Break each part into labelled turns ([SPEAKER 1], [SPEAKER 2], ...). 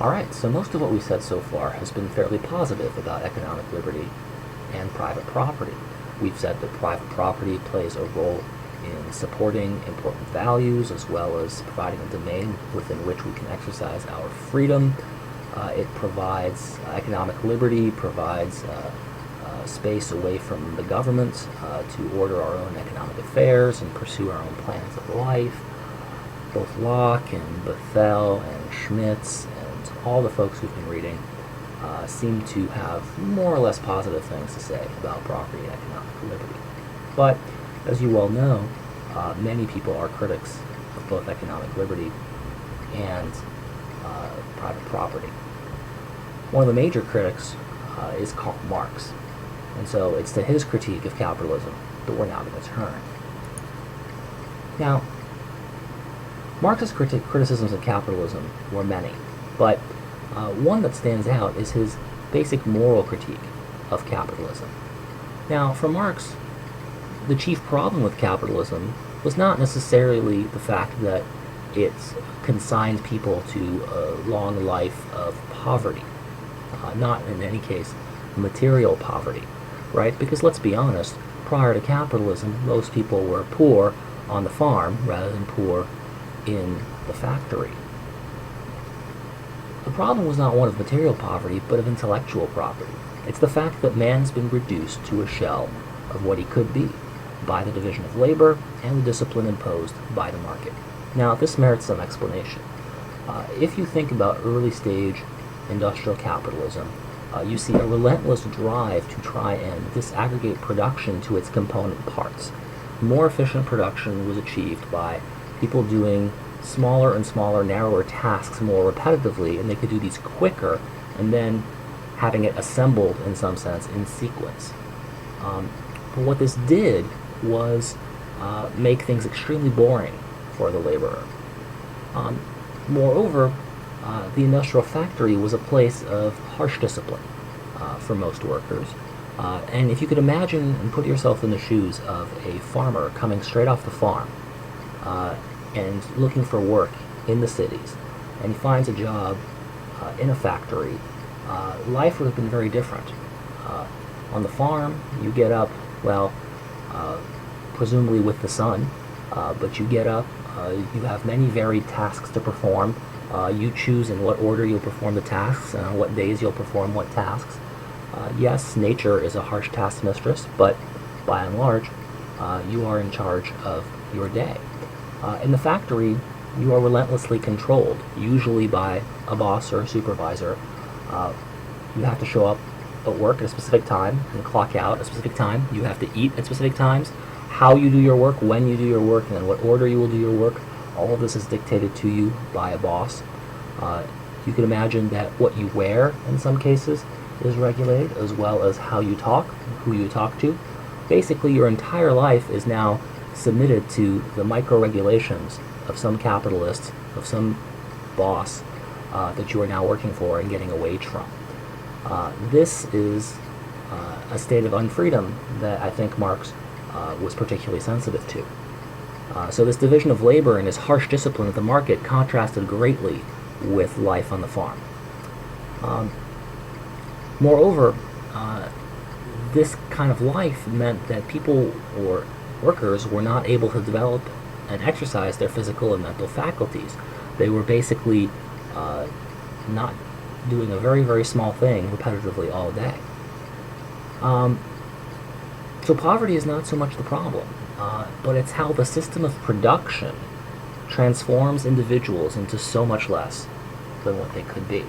[SPEAKER 1] Alright, so most of what we've said so far has been fairly positive about economic liberty and private property. We've said that private property plays a role in supporting important values as well as providing a domain within which we can exercise our freedom. It provides economic liberty, provides space away from the government to order our own economic affairs and pursue our own plans of life. Both Locke and Bethel and Schmitz and all the folks who've been reading seem to have more or less positive things to say about property and economic liberty. But, as you well know, many people are critics of both economic liberty and private property. One of the major critics is Karl Marx, and so it's to his critique of capitalism that we're now going to turn. Now, Marx's criticisms of capitalism were many, but one that stands out is his basic moral critique of capitalism. Now, for Marx, the chief problem with capitalism was not necessarily the fact that it consigned people to a long life of poverty, not in any case material poverty, right? Because let's be honest, prior to capitalism, most people were poor on the farm rather than poor in the factory. The problem was not one of material poverty, but of intellectual poverty. It's the fact that man's been reduced to a shell of what he could be by the division of labor and the discipline imposed by the market. Now, this merits some explanation. If you think about early stage industrial capitalism, you see a relentless drive to try and disaggregate production to its component parts. More efficient production was achieved by people doing smaller and smaller, narrower tasks more repetitively, and they could do these quicker and then having it assembled in some sense in sequence. But what this did was make things extremely boring for the laborer. Moreover, the industrial factory was a place of harsh discipline for most workers. And if you could imagine and put yourself in the shoes of a farmer coming straight off the farm and looking for work in the cities, and he finds a job in a factory, life would have been very different. On the farm, you get up, well, presumably with the sun, but you get up, you have many varied tasks to perform. You choose in what order you'll perform the tasks and on what days you'll perform what tasks. Yes, nature is a harsh taskmistress, but by and large, you are in charge of your day. In the factory, you are relentlessly controlled, usually by a boss or a supervisor. You have to show up at work at a specific time and clock out at a specific time. You have to eat at specific times. How you do your work, when you do your work, and in what order you will do your work, all of this is dictated to you by a boss. You can imagine that what you wear, in some cases, is regulated, as well as how you talk, who you talk to. Basically, your entire life is now submitted to the micro-regulations of some capitalist, of some boss that you are now working for and getting a wage from. This is a state of unfreedom that I think Marx was particularly sensitive to. So this division of labor and this harsh discipline of the market contrasted greatly with life on the farm. Moreover, this kind of life meant that people or workers were not able to develop and exercise their physical and mental faculties. They were basically not doing a very, very small thing repetitively all day. So poverty is not so much the problem, but it's how the system of production transforms individuals into so much less than what they could be.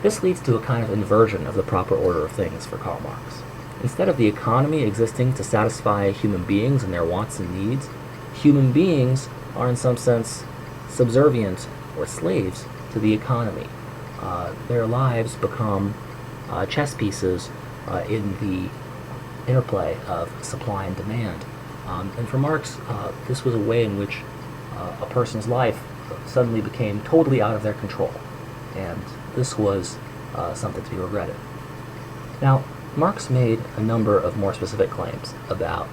[SPEAKER 1] This leads to a kind of inversion of the proper order of things for Karl Marx. Instead of the economy existing to satisfy human beings and their wants and needs, human beings are in some sense subservient or slaves to the economy. Their lives become chess pieces in the interplay of supply and demand. And for Marx, this was a way in which a person's life suddenly became totally out of their control. And this was something to be regretted. Now, Marx made a number of more specific claims about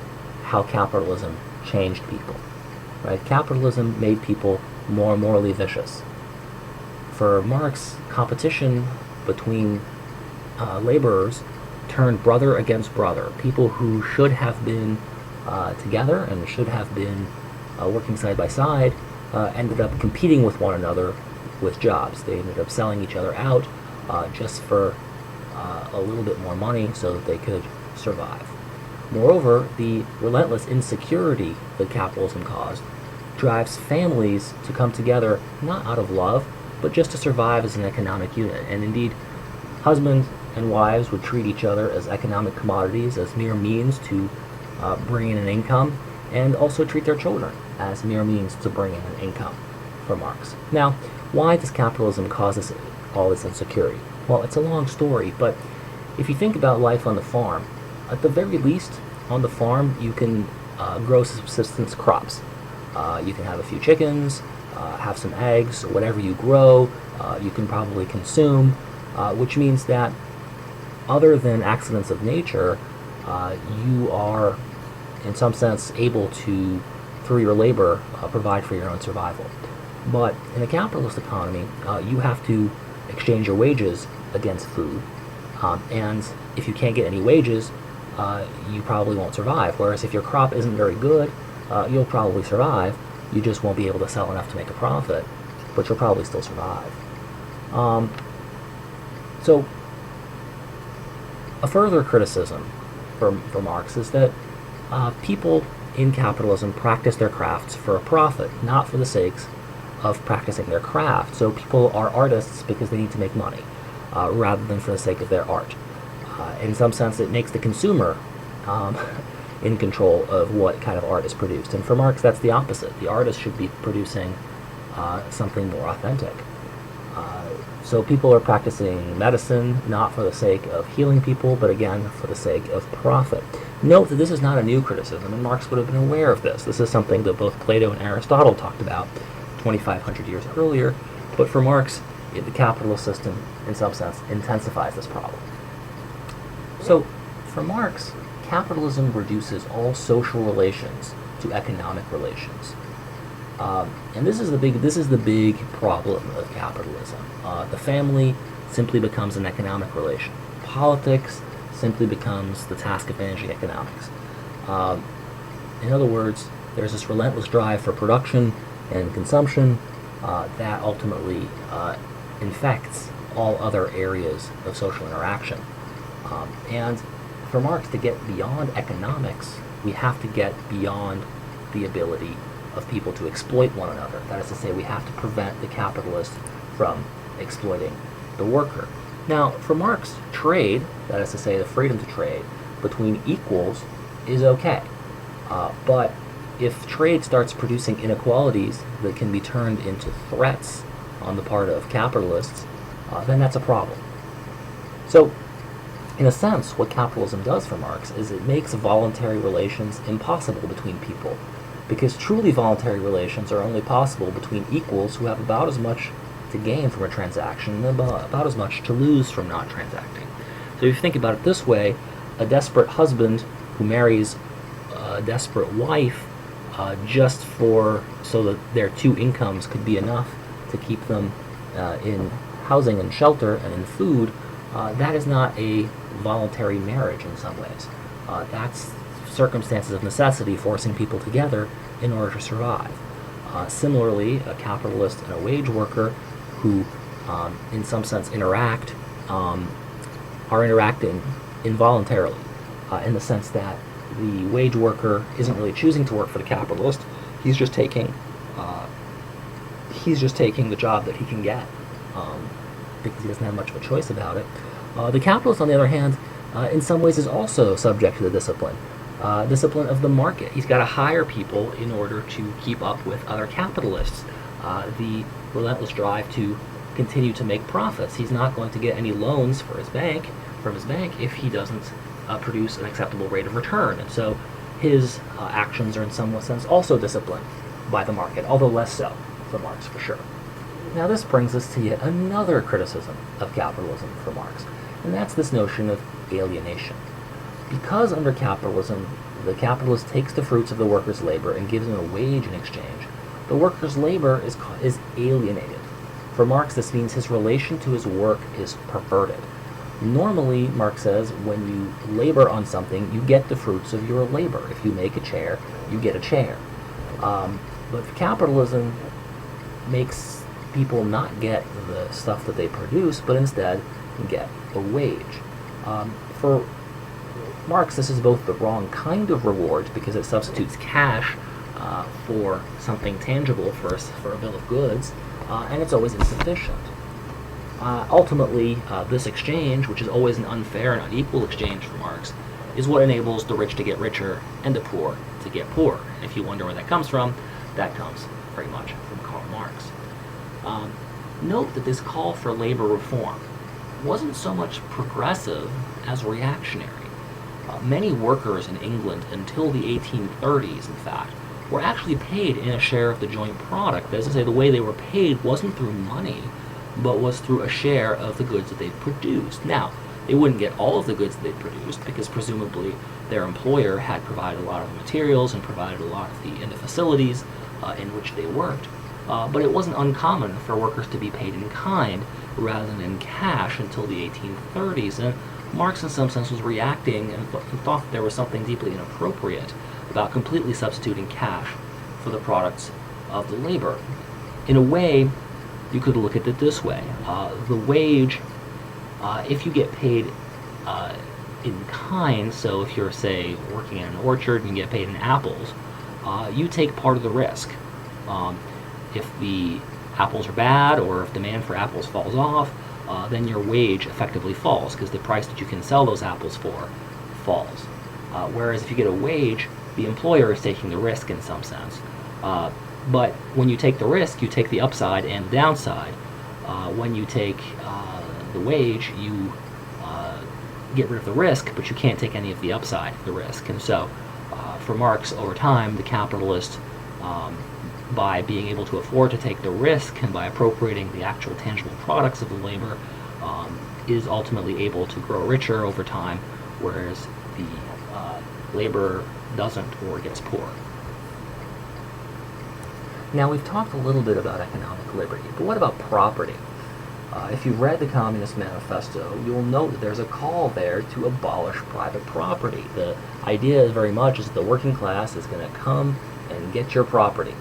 [SPEAKER 1] how capitalism changed people. Right? Capitalism made people more morally vicious. For Marx, competition between laborers turned brother against brother. People who should have been together and should have been working side by side ended up competing with one another with jobs. They ended up selling each other out just for a little bit more money so that they could survive. Moreover, the relentless insecurity that capitalism caused drives families to come together not out of love, but just to survive as an economic unit. And indeed, husbands and wives would treat each other as economic commodities, as mere means to bring in an income, and also treat their children as mere means to bring in an income for Marx. Now, why does capitalism cause all this insecurity? Well, it's a long story, but if you think about life on the farm, at the very least, on the farm, you can grow subsistence crops. You can have a few chickens, have some eggs, whatever you grow, you can probably consume, which means that other than accidents of nature, you are, in some sense, able to, through your labor, provide for your own survival. But in a capitalist economy, you have to exchange your wages against food, and if you can't get any wages, you probably won't survive. Whereas if your crop isn't very good, you'll probably survive. You just won't be able to sell enough to make a profit, but you'll probably still survive. So a further criticism for Marx is that people in capitalism practice their crafts for a profit, not for the sakes of practicing their craft. So people are artists because they need to make money, rather than for the sake of their art. In some sense, it makes the consumer in control of what kind of art is produced. And for Marx, that's the opposite. The artist should be producing something more authentic. So people are practicing medicine not for the sake of healing people, but again, for the sake of profit. Note that this is not a new criticism, and Marx would have been aware of this. This is something that both Plato and Aristotle talked about 2,500 years earlier, but for Marx, the capitalist system, in some sense, intensifies this problem. So, for Marx, capitalism reduces all social relations to economic relations. And this is the big problem of capitalism. The family simply becomes an economic relation. Politics simply becomes the task of managing economics. In other words, there's this relentless drive for production and consumption that ultimately infects all other areas of social interaction. And for Marx to get beyond economics, we have to get beyond the ability of people to exploit one another. That is to say, we have to prevent the capitalist from exploiting the worker. Now, for Marx, trade, that is to say, the freedom to trade between equals is okay. But if trade starts producing inequalities that can be turned into threats on the part of capitalists, then that's a problem. So, in a sense, what capitalism does for Marx is it makes voluntary relations impossible between people, because truly voluntary relations are only possible between equals who have about as much to gain from a transaction and about as much to lose from not transacting. So if you think about it this way, a desperate husband who marries a desperate wife just so that their two incomes could be enough to keep them in housing and shelter and in food, that is not a voluntary marriage in some ways. That's circumstances of necessity forcing people together in order to survive. Similarly, a capitalist and a wage worker who, in some sense, are interacting involuntarily, in the sense that the wage worker isn't really choosing to work for the capitalist. He's just taking the job that he can get because he doesn't have much of a choice about it. The capitalist, on the other hand, in some ways is also subject to the discipline of the market. He's got to hire people in order to keep up with other capitalists. The relentless drive to continue to make profits. He's not going to get any loans from his bank if he doesn't produce an acceptable rate of return. And so his actions are in some sense also disciplined by the market, although less so for Marx for sure. Now this brings us to yet another criticism of capitalism for Marx, and that's this notion of alienation. Because under capitalism, the capitalist takes the fruits of the worker's labor and gives him a wage in exchange, the worker's labor is alienated. For Marx, this means his relation to his work is perverted. Normally, Marx says, when you labor on something, you get the fruits of your labor. If you make a chair, you get a chair. But capitalism makes people not get the stuff that they produce, but instead get a wage. For Marx, this is both the wrong kind of reward because it substitutes cash for something tangible for a bill of goods, and it's always insufficient. Ultimately, this exchange, which is always an unfair and unequal exchange for Marx, is what enables the rich to get richer and the poor to get poorer. And if you wonder where that comes from, that comes very much from Karl Marx. Note that this call for labor reform wasn't so much progressive as reactionary. Many workers in England until the 1830s, in fact, were actually paid in a share of the joint product. That is to say, the way they were paid wasn't through money, but was through a share of the goods that they produced. Now, they wouldn't get all of the goods that they produced because presumably their employer had provided a lot of the materials and provided a lot of the facilities in which they worked. But it wasn't uncommon for workers to be paid in kind rather than in cash until the 1830s. And Marx, in some sense, was reacting and thought that there was something deeply inappropriate about completely substituting cash for the products of the labor. In a way, you could look at it this way. The wage, if you get paid in kind, so if you're, say, working in an orchard and you get paid in apples, you take part of the risk. If the apples are bad or if demand for apples falls off, then your wage effectively falls because the price that you can sell those apples for falls. Whereas if you get a wage, the employer is taking the risk in some sense. But when you take the risk, you take the upside and the downside. When you take the wage, you get rid of the risk, but you can't take any of the upside of the risk. And so for Marx, over time, the capitalist, by being able to afford to take the risk and by appropriating the actual tangible products of the labor, is ultimately able to grow richer over time, whereas the laborer doesn't or gets poor. Now, we've talked a little bit about economic liberty, but what about property? If you've read the Communist Manifesto, you'll note that there's a call there to abolish private property. The idea is very much is the working class is going to come and get your property.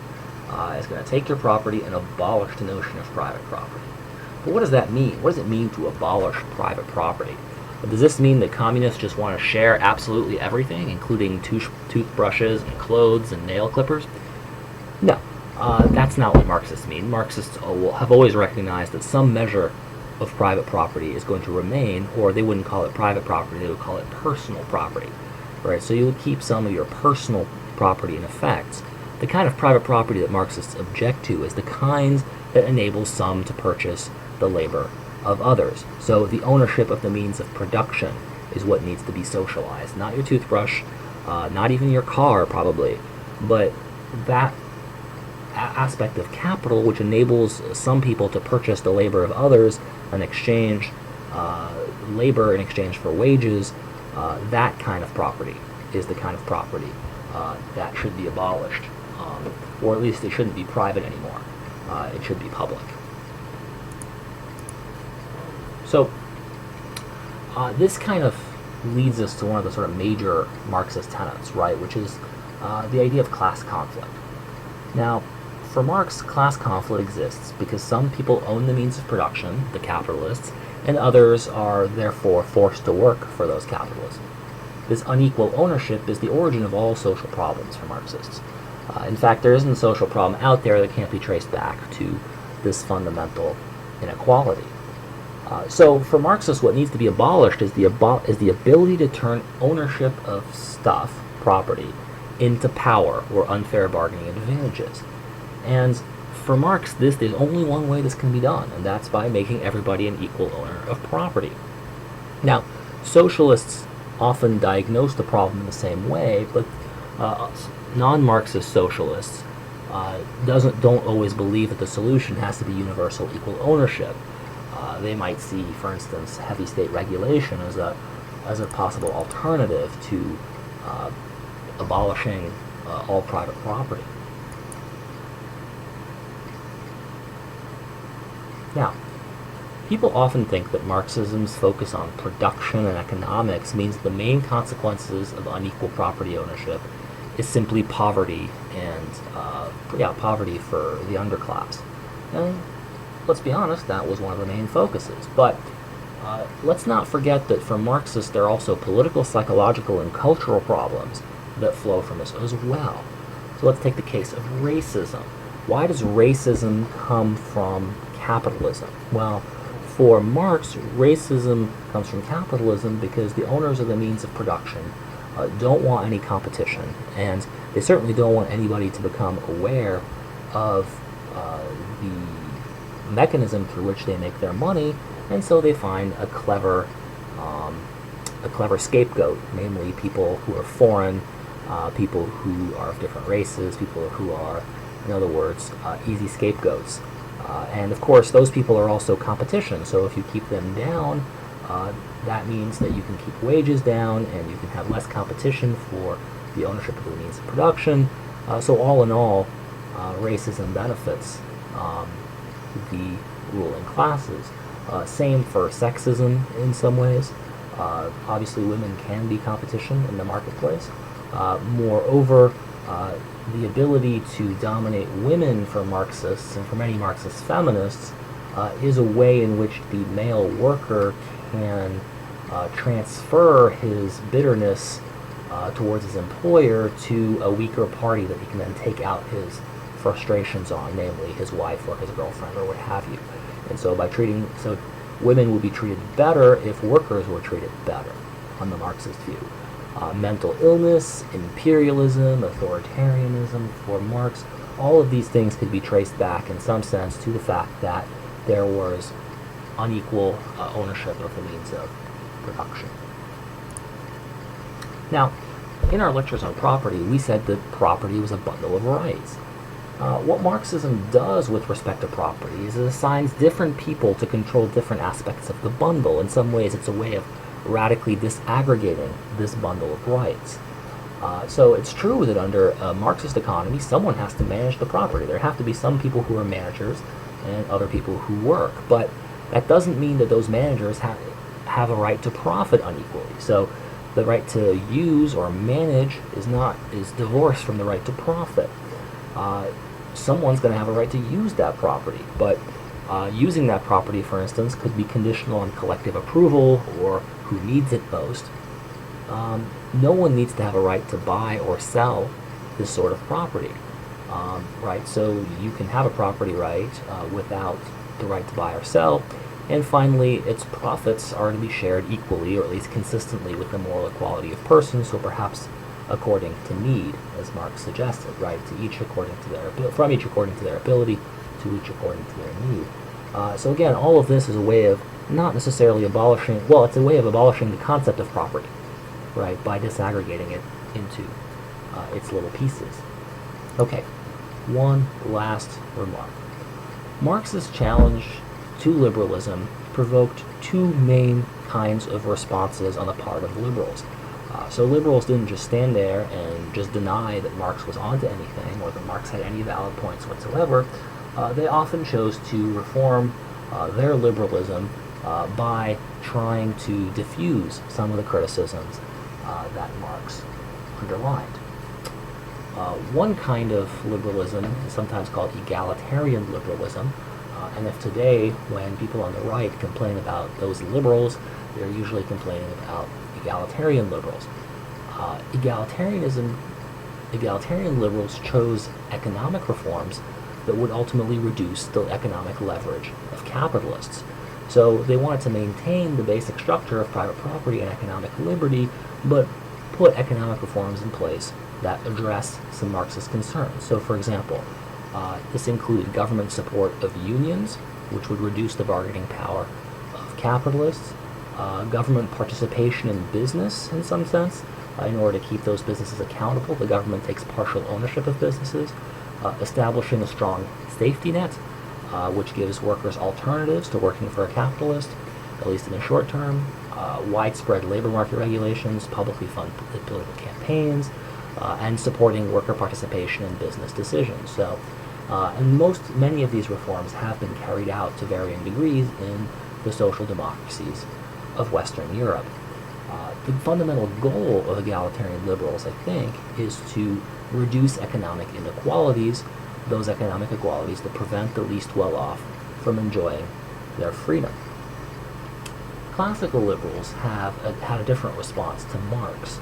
[SPEAKER 1] It's going to take your property and abolish the notion of private property. But what does that mean? What does it mean to abolish private property? Does this mean that communists just want to share absolutely everything, including toothbrushes and clothes and nail clippers? No. That's not what Marxists mean. Marxists have always recognized that some measure of private property is going to remain, or they wouldn't call it private property, they would call it personal property. Right? So you would keep some of your personal property in effect. The kind of private property that Marxists object to is the kinds that enable some to purchase the labor of others. So the ownership of the means of production is what needs to be socialized. Not your toothbrush, not even your car probably, but that aspect of capital which enables some people to purchase the labor of others and exchange labor in exchange for wages, that kind of property is the kind of property that should be abolished, or at least it shouldn't be private anymore. It should be public. So this kind of leads us to one of the sort of major Marxist tenets, right, which is the idea of class conflict. Now, for Marx, class conflict exists because some people own the means of production, the capitalists, and others are therefore forced to work for those capitalists. This unequal ownership is the origin of all social problems for Marxists. In fact, there isn't a social problem out there that can't be traced back to this fundamental inequality. So for Marxists, what needs to be abolished is the ability to turn ownership of stuff, property, into power or unfair bargaining advantages. And for Marx, there's only one way this can be done, and that's by making everybody an equal owner of property. Now, socialists often diagnose the problem in the same way, but non-Marxist socialists don't always believe that the solution has to be universal equal ownership. They might see, for instance, heavy state regulation as a possible alternative to abolishing all private property. Now, people often think that Marxism's focus on production and economics means the main consequences of unequal property ownership is simply poverty and poverty for the underclass. And let's be honest, that was one of the main focuses. But let's not forget that for Marxists, there are also political, psychological, and cultural problems that flow from this as well. So let's take the case of racism. Why does racism come from capitalism? Well, for Marx, racism comes from capitalism because the owners of the means of production don't want any competition, and they certainly don't want anybody to become aware of the mechanism through which they make their money, and so they find a clever scapegoat, namely people who are foreign, people who are of different races, people who are, in other words, easy scapegoats. And of course, those people are also competition, so if you keep them down, that means that you can keep wages down and you can have less competition for the ownership of the means of production. So all in all, racism benefits the ruling classes. Same for sexism in some ways. Obviously, women can be competition in the marketplace. Moreover, the ability to dominate women for Marxists and for many Marxist feminists is a way in which the male worker can transfer his bitterness towards his employer to a weaker party that he can then take out his frustrations on, namely his wife or his girlfriend or what have you. And so women would be treated better if workers were treated better on the Marxist view. Mental illness, imperialism, authoritarianism for Marx, all of these things could be traced back in some sense to the fact that there was unequal ownership of the means of production. Now, in our lectures on property, we said that property was a bundle of rights. What Marxism does with respect to property is it assigns different people to control different aspects of the bundle. In some ways, it's a way of radically disaggregating this bundle of rights. So it's true that under a Marxist economy, someone has to manage the property. There have to be some people who are managers and other people who work. But that doesn't mean that those managers have a right to profit unequally. So the right to use or manage is divorced from the right to profit. Someone's going to have a right to use that property, but using that property, for instance, could be conditional on collective approval or who needs it most. No one needs to have a right to buy or sell this sort of property, right? So you can have a property right without the right to buy or sell. And finally, its profits are to be shared equally, or at least consistently, with the moral equality of persons, so perhaps according to need, as Marx suggested, right? From each according to their ability, to each according to their need. So again, all of this is a way of not necessarily it's a way of abolishing the concept of property, right, by disaggregating it into its little pieces. Okay, one last remark. Marx's challenge to liberalism provoked two main kinds of responses on the part of liberals. So liberals didn't just stand there and just deny that Marx was onto anything or that Marx had any valid points whatsoever. They often chose to reform their liberalism by trying to diffuse some of the criticisms that Marx underlined. One kind of liberalism is sometimes called egalitarian liberalism, and if today, when people on the right complain about those liberals, they're usually complaining about egalitarian liberals. Egalitarian liberals chose economic reforms that would ultimately reduce the economic leverage of capitalists. So they wanted to maintain the basic structure of private property and economic liberty, but put economic reforms in place that address some Marxist concerns. So for example, this included government support of unions, which would reduce the bargaining power of capitalists, government participation in business in some sense. In order to keep those businesses accountable, the government takes partial ownership of businesses, establishing a strong safety net, which gives workers alternatives to working for a capitalist, at least in the short term, widespread labor market regulations, publicly fund political campaigns, and supporting worker participation in business decisions. So And many of these reforms have been carried out to varying degrees in the social democracies of Western Europe. The fundamental goal of egalitarian liberals, I think, is to reduce economic inequalities, those economic inequalities that prevent the least well-off from enjoying their freedom. Classical liberals have had a different response to Marx.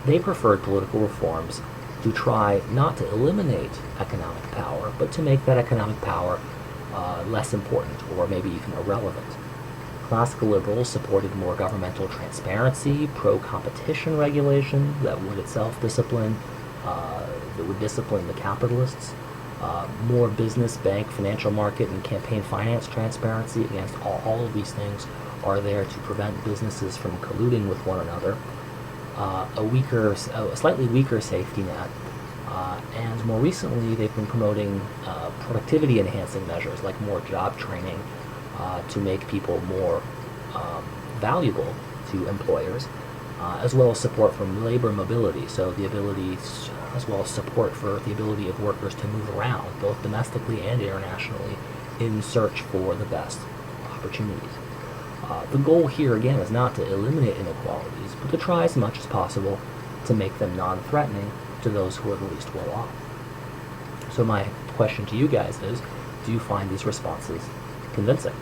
[SPEAKER 1] They preferred political reforms to try not to eliminate economic power, but to make that economic power less important, or maybe even irrelevant. Classical liberals supported more governmental transparency, pro-competition regulation that would itself discipline the capitalists, more business, bank, financial market, and campaign finance transparency. Against all of these things are there to prevent businesses from colluding with one another. A slightly weaker safety net, and more recently they've been promoting productivity-enhancing measures like more job training to make people more valuable to employers, as well as support from labor mobility, so the ability, as well as support for the ability of workers to move around, both domestically and internationally, in search for the best opportunities. The goal here, again, is not to eliminate inequalities, but to try as much as possible to make them non-threatening to those who are the least well off. So my question to you guys is, do you find these responses convincing?